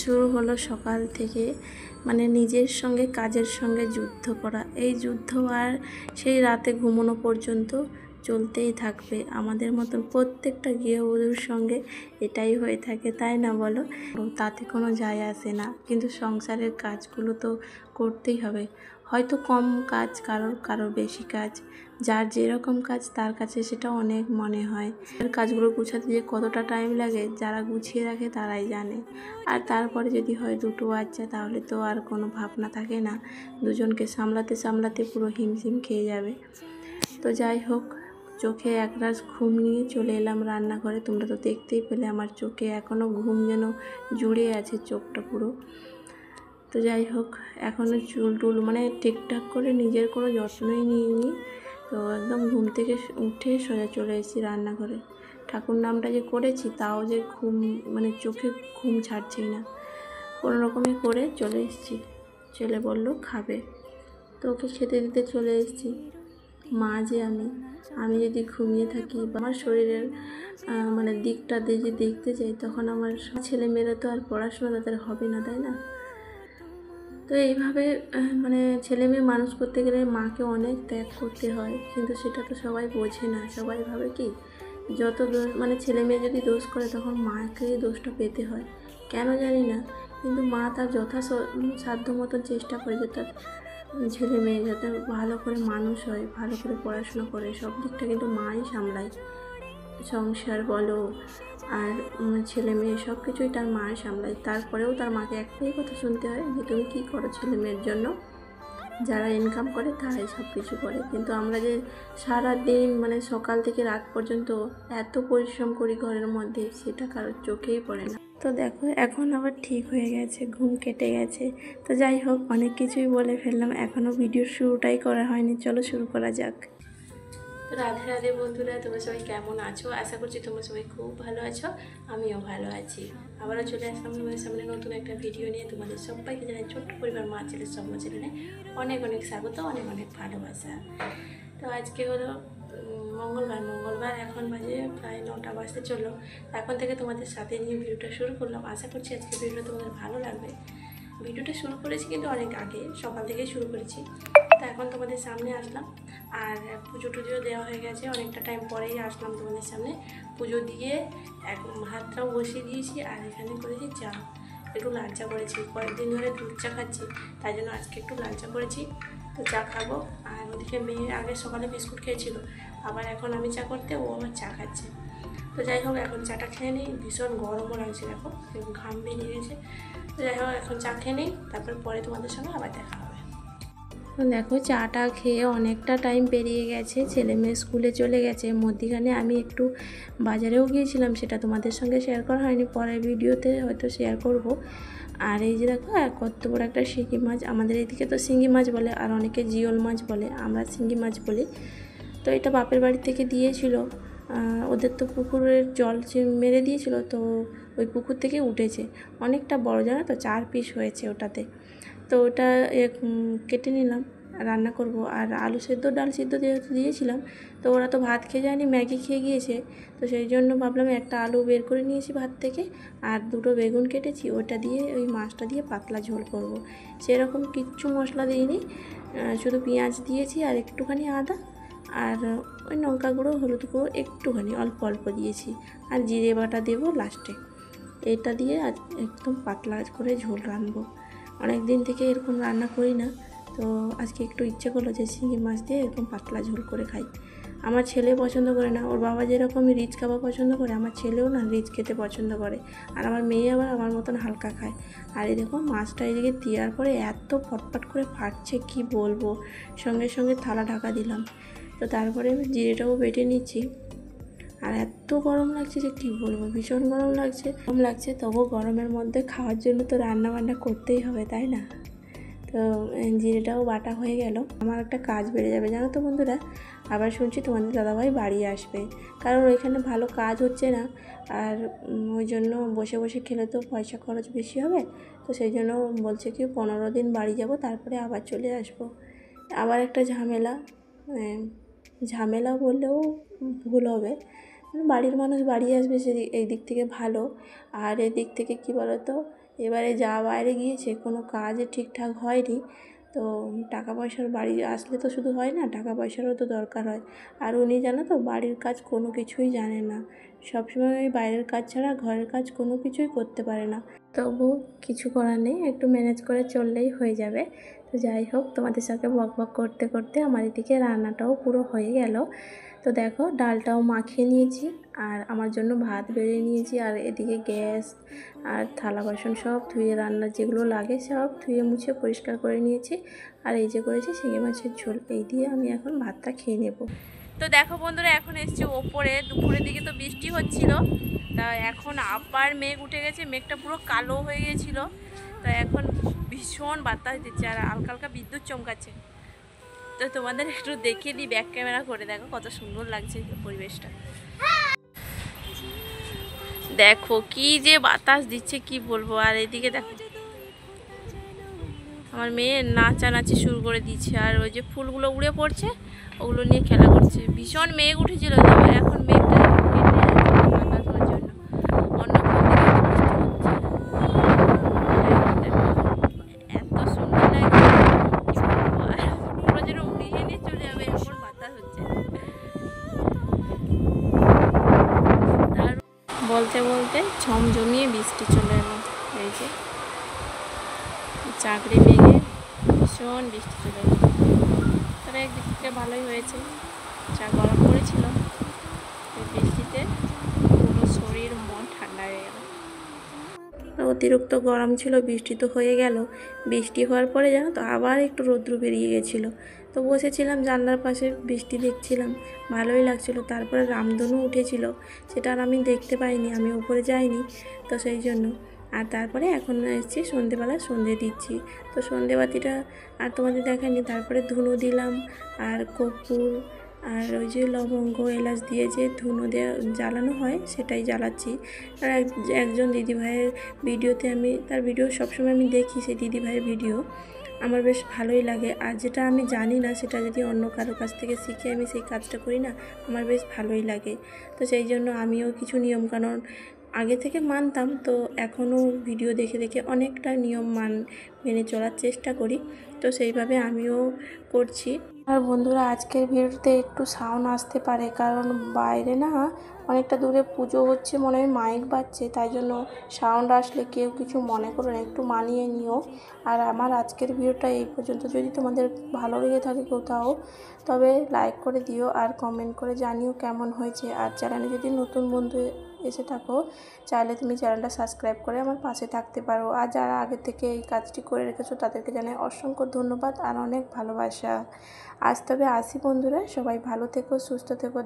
শুরু হলো সকাল থেকে, মানে নিজের সঙ্গে কাজের সঙ্গে যুদ্ধ করা। এই যুদ্ধ আর সেই রাতে ঘুমানো পর্যন্ত চলতেই থাকবে। আমাদের মতন প্রত্যেকটা গৃহবধূর সঙ্গে এটাই হয়ে থাকে, তাই না বলো? তাতে কোনো যায় আসে না, কিন্তু সংসারের কাজগুলো তো করতেই হবে। হয়তো কম কাজ কারোর বেশি কাজ, যার যেরকম কাজ তার কাছে সেটা অনেক মনে হয়। কাজগুলো গুছাতে যে কতটা টাইম লাগে যারা গুছিয়ে রাখে তারাই জানে। আর তারপরে যদি হয় দুটো বাচ্চা, তাহলে তো আর কোনো ভাবনা থাকে না, দুজনকে সামলাতে সামলাতে পুরো হিমশিম খেয়ে যাবে। তো যাই হোক, চোখে একরাশ ঘুম নিয়ে চলে এলাম রান্নাঘরে। তোমরা তো দেখতেই পেলে আমার চোখে এখনও ঘুম যেন জুড়ে আছে চোখটা পুরো। তো যাই হোক, এখনও চুল টুল মানে ঠিকঠাক করে নিজের কোনো যত্নই নিইনি। তো একদম ঘুম থেকে উঠে সোজা চলে এসেছি রান্নাঘরে। ঠাকুর নামটা যে করেছি তাও যে ঘুম মানে চোখে ঘুম ছাড়ছেই না, কোনো রকমে করে চলে এসেছি। ছেলে বললো খাবে, তো ওকে খেতে দিতে চলে এসেছি। মা যে আমি যদি ঘুমিয়ে থাকি বা আমার শরীরের মানে দিকটা দিয়ে যে দেখতে চাই, তখন আমার ছেলে মেয়েরা তো আর পড়াশোনা তাদের হবে না, তাই না? তো এইভাবে মানে ছেলে মেয়ে মানুষ করতে গেলে মাকে অনেক ত্যাগ করতে হয়, কিন্তু সেটা তো সবাই বোঝে না। সবাই ভাবে কি যত মানে ছেলে মেয়ে যদি দোষ করে তখন মাকেই দোষটা পেতে হয়, কেন জানি না। কিন্তু মা তার সাধ্য মতন চেষ্টা করে যে তার ছেলে মেয়ে যাতে ভালো করে মানুষ হয়, ভালো করে পড়াশোনা করে, সব দিকটা কিন্তু মাই সামলায়। সংসার বলো আর ছেলে মেয়ে সব কিছুই তার মা সামলায়। তারপরেও তার মাকে একটাই কথা শুনতে হয় যে তুমি কী করো ছেলে মেয়ের জন্য। যারা ইনকাম করে তারাই সব কিছু করে, কিন্তু আমরা যে সারা দিন মানে সকাল থেকে রাত পর্যন্ত এত পরিশ্রম করি ঘরের মধ্যে, সেটা কারোর চোখেই পড়ে না। তো দেখো এখন আবার ঠিক হয়ে গেছে, ঘুম কেটে গেছে। তো যাই হোক, অনেক কিছুই বলে ফেললাম, এখনও ভিডিওর শুরুটাই করা হয়নি। চলো শুরু করা যাক। তো রাধে রাধে বন্ধুরা, তোমরা সবাই কেমন আছো? আশা করছি তোমরা সবাই খুব ভালো আছো, আমিও ভালো আছি। আবারও চলে আসলাম তোমাদের সামনে নতুন একটা ভিডিও নিয়ে। তোমাদের সবাইকে জানাই ছোট্ট পরিবার মা ছেলের স্বপ্ন চ্যানেলে অনেক অনেক স্বাগত, অনেক অনেক ভালোবাসা। তো আজকে হলো মঙ্গলবার এখন বাজে প্রায় 9টা বাজতে চললো। এখন থেকে তোমাদের সাথে নিয়ে ভিডিওটা শুরু করলাম। আশা করছি আজকে ভিডিওটা তোমাদের ভালো লাগবে। ভিডিওটা শুরু করেছি কিন্তু অনেক আগে, সকাল থেকেই শুরু করেছি। তো এখন তোমাদের সামনে আসলাম, আর পুজো টুজো দেওয়া হয়ে গেছে, অনেকটা টাইম পরেই আসলাম তোমাদের সামনে। পুজো দিয়ে ভাতটাও বসিয়ে দিয়েছি, আর এখানে করেছি চা, একটু লাল চা করেছি। কয়েকদিন ধরে দুধ চা খাচ্ছি, তাই জন্য আজকে একটু লাল চা করেছি। তো চা খাবো, আর ওদিকে মেয়ে আগে সকালে বিস্কুট খেয়েছিল, আবার এখন আমি চা করতে ও আমার চা খাচ্ছে। তো যাই হোক, এখন চাটা খেয়ে নিই। ভীষণ গরমও লাগছে, দেখো ঘাম বেরিয়ে গেছে। তো যাই হোক, এখন চা খেয়ে নিই, তারপর পরে তোমাদের সঙ্গে আবার দেখা হবে। দেখো চাটা খেয়ে অনেকটা টাইম পেরিয়ে গেছে, ছেলে মেয়ে স্কুলে চলে গেছে। মধ্যিখানে আমি একটু বাজারেও গিয়েছিলাম, সেটা তোমাদের সঙ্গে শেয়ার করা হয়নি, পরের ভিডিওতে হয়তো শেয়ার করব। আর এই যে দেখো কত বড় একটা শিঙি মাছ, আমাদের এইদিকে তো শিঙি মাছ বলে, আর অনেকে জিওল মাছ বলে, আমরা শিঙি মাছ বলি। তো এটা বাপের বাড়ি থেকে দিয়েছিল, ওদের তো পুকুরের জল মেরে দিয়েছিল, তো ওই পুকুর থেকে উঠেছে। অনেকটা বড়, জানো তো 4 পিস হয়েছে ওটাতে। তো ওটা কেটে নিলাম, রান্না করব। আর আলু সেদ্ধ ডাল সেদ্ধ যেহেতু দিয়েছিলাম, তো ওরা তো ভাত খেয়ে যায়নি, ম্যাগি খেয়ে গিয়েছে। তো সেই জন্য ভাবলাম একটা আলু বের করে নিয়েছি ভাত থেকে, আর 2টো বেগুন কেটেছি, ওটা দিয়ে ওই মাছটা দিয়ে পাতলা ঝোল করব। সেরকম কিচ্ছু মশলা দিইনি, শুধু পেঁয়াজ দিয়েছি আর একটুখানি আদা, আর ওই লঙ্কা গুঁড়ো হলুদ গুঁড়ো একটুখানি অল্প অল্প দিয়েছি, আর জিরে বাটা দেবো লাস্টে। এটা দিয়ে একদম পাতলা করে ঝোল রাঁধবো। অনেক দিন থেকে এরকম রান্না করি না, তো আজকে একটু ইচ্ছে করলো যে শিঙি মাছ দিয়ে এরকম পাতলা ঝোল করে খাই। আমার ছেলে পছন্দ করে না, ওর বাবা যেরকম রিচ খাওয়া পছন্দ করে, আমার ছেলেও না রিচ খেতে পছন্দ করে, আর আমার মেয়ে আবার আমার মতন হালকা খায়। আর এই দেখো মাছটা এদিকে দেওয়ার পরে এত ফটফট করে ফাটছে কি বলবো, সঙ্গে সঙ্গে থালা ঢাকা দিলাম। তো তারপরে আমি জিরেটাও বেটে নিচ্ছি। আর এত গরম লাগছে যে কী বলবো, ভীষণ গরম লাগছে। তবু গরমের মধ্যে খাওয়ার জন্য তো রান্না বান্না করতেই হবে, তাই না? তো জিরেটাও বাটা হয়ে গেল। আমার একটা কাজ বেড়ে যাবে, জানো তো বন্ধুরা। আবার শুনছি তোমাদের দাদাভাই বাড়ি আসবে, কারণ ওইখানে ভালো কাজ হচ্ছে না, আর ওই জন্য বসে বসে খেলে তো পয়সা খরচ বেশি হবে। তো সেই জন্য বলছে কি 15 দিন বাড়ি যাব, তারপরে আবার চলে আসবো। আবার একটা ঝামেলা বললেও ভুল হবে, বাড়ির মানুষ বাড়ি আসবে, এই দিক থেকে ভালো। আর এদিক থেকে কি বলো তো, এবারে যা বাইরে গিয়েছে কোনো কাজে ঠিকঠাক হয়নি। তো টাকা পয়সার বাড়ি আসলে তো শুধু হয় না, টাকা পয়সারও তো দরকার হয়। আর উনি জানো তো বাড়ির কাজ কোনো কিছুই জানে না, সবসময় ওই বাইরের কাজ ছাড়া ঘরের কাজ কোনো কিছুই করতে পারে না। তবু কিছু করার নেই, একটু ম্যানেজ করে চললেই হয়ে যাবে। তো যাই হোক, তোমাদের সাথে বক বক করতে করতে আমার এদিকে রান্নাটাও পুরো হয়ে গেল। তো দেখো ডালটাও মাখিয়ে নিয়েছি, আর আমার জন্য ভাত বেড়ে নিয়েছি, আর এদিকে গ্যাস আর থালা বাসন সব ধুয়ে রান্নার যেগুলো লাগে সব ধুয়ে মুছে পরিষ্কার করে নিয়েছি। আর এই যে করেছি শিঙি মাছের ঝোল, এই দিয়ে আমি এখন ভাতটা খেয়ে নেব। তো দেখো বন্ধুরা, এখন এসছি ওপরে, দুপুরের দিকে তো বৃষ্টি হচ্ছিল, তা এখন আবার মেঘ উঠে গেছে, মেঘটা পুরো কালো হয়ে গেছিলো। তো এখন ভীষণ বাতাস দিচ্ছে আর হালকা হালকা বিদ্যুৎ চমকাচ্ছে। তো তোমাদের একটু দেখিয়ে দিই, ব্যাক ক্যামেরা করে দেখো কত সুন্দর লাগছে পরিবেশটা। দেখো কি যে বাতাস দিচ্ছে কি বলবো। আর এদিকে দেখো আমার মেয়ে নাচানাচি শুরু করে দিচ্ছে, আর ওই যে ফুলগুলো উড়ে পড়ছে ওগুলো নিয়ে খেলা করছে। ভীষণ মেঘ উঠেছিল, এখন মেঘটা বাতাস হওয়ার জন্য অন্য এত সুন্দর লাগে, পুরো যেন উড়িয়ে নিয়ে চলে যাবে এমন বাতাস হচ্ছে। বলতে বলতে ঝমঝমিয়ে বৃষ্টি চলে এলো। এই যে চাকরি মেঘে ভীষণ বৃষ্টি চলে এলো। তবে একদিক থেকে ভালোই হয়েছে, যা গরম পড়েছিল এই বৃষ্টিতে পুরো শরীর মন ঠান্ডা হয়ে গেল। অতিরিক্ত গরম ছিল, বৃষ্টি তো হয়ে গেল। বৃষ্টি হওয়ার পরে জানো তো আবার একটু রৌদ্র বেরিয়ে গেছিলো। তো বসেছিলাম জানলার পাশে, বৃষ্টি দেখছিলাম, ভালোই লাগছিলো। তারপরে রামধনু উঠেছিল, সেটা আর আমি দেখতে পাইনি, আমি উপরে যাইনি, তো সেই জন্য। আর তারপরে এখন এসেছি সন্ধেবেলা সন্ধে দিচ্ছি। তো সন্ধেবাতিটা আর তোমাদের দেখাইনি। তারপরে ধুনো দিলাম, আর কর্পূর আর ওই যে লবঙ্গ এলাচ দিয়ে যে ধুনো দেওয়া জ্বালানো হয় সেটাই জ্বালাচ্ছি। আর একজন দিদিভাইয়ের ভিডিওতে আমি তার ভিডিও সবসময় আমি দেখি, সেই দিদিভাইয়ের ভিডিও আমার বেশ ভালোই লাগে। আর যেটা আমি জানি না সেটা যদি অন্য কারো কাছ থেকে শিখে আমি সেই কাজটা করি না, আমার বেশ ভালোই লাগে। তো সেই জন্য আমিও কিছু নিয়মকানুন আগে থেকে মানতাম, তো এখনও ভিডিও দেখে দেখে অনেকটা নিয়ম মেনে চলার চেষ্টা করি। তো সেইভাবে আমিও করছি। আর বন্ধুরা, আজকের ভিডিওতে একটু সাউন্ড আসতে পারে, কারণ বাইরে না অনেকটা দূরে পুজো হচ্ছে, মনে হয় মাইক বাজছে, তাই জন্য সাউন্ড আসলে কেউ কিছু মনে করো না, একটু মানিয়ে নিও। আর আমার আজকের ভিডিওটা এই পর্যন্ত। যদি তোমাদের ভালো লেগে থাকে কোথাও, তবে লাইক করে দিও আর কমেন্ট করে জানিও কেমন হয়েছে। আর চ্যানেলে যদি নতুন বন্ধু এসে থাকো, চাইলে তুমি চ্যানেলটা সাবস্ক্রাইব করে আমার পাশে থাকতে পারো। আর যারা আগে থেকে এই কাজটি করে রেখেছো তাদেরকে জানাই অসংখ্য ধন্যবাদ আর অনেক ভালোবাসা। আজ তবে আসি বন্ধুরা, সবাই ভালো থেকো, সুস্থ থেকো।